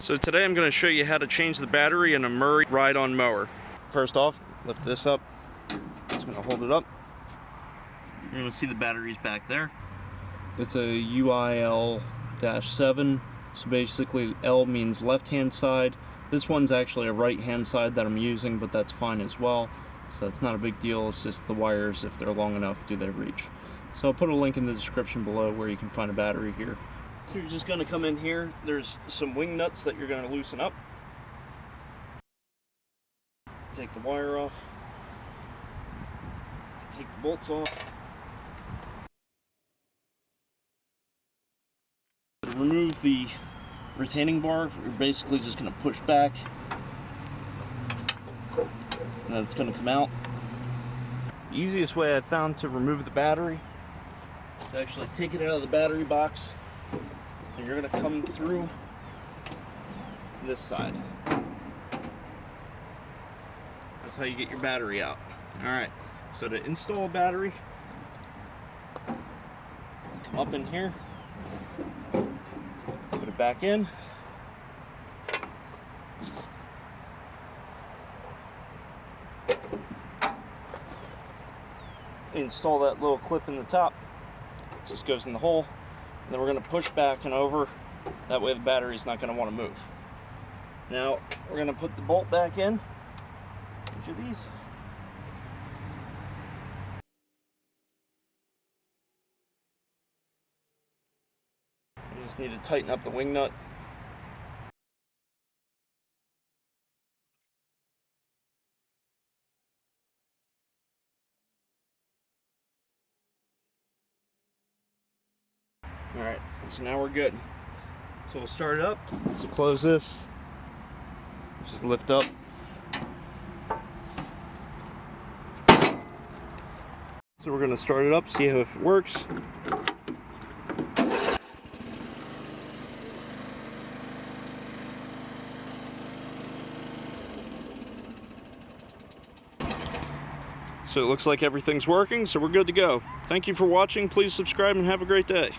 So today I'm going to show you how to change the battery in a Mower ride-on mower. First off, lift this up. It's going to hold it up. You're going to see the batteries back there. It's a UIL-7, so basically L means left-hand side. This one's actually a right-hand side that I'm using, but that's fine as well. So it's not a big deal, it's just the wires, if they're long enough, do they reach. So I'll put a link in the description below where you can find a battery here. So you're just going to come in here, there's some wing nuts that you're going to loosen up. Take the wire off. Take the bolts off. To remove the retaining bar, you're basically just going to push back. And then it's going to come out. The easiest way I've found to remove the battery is to actually take it out of the battery box. And you're going to come through this side. That's how you get your battery out. Alright, so to install a battery, come up in here, put it back in. Install that little clip in the top, just goes in the hole. And then we're going to push back and over, that way the battery's not going to want to move. Now we're going to put the bolt back in, each of these. You just need to tighten up the wing nut. Alright, so now we're good. So we'll start it up. So close this. Just lift up. So we're going to start it up, see how if it works. So it looks like everything's working, so we're good to go. Thank you for watching. Please subscribe and have a great day.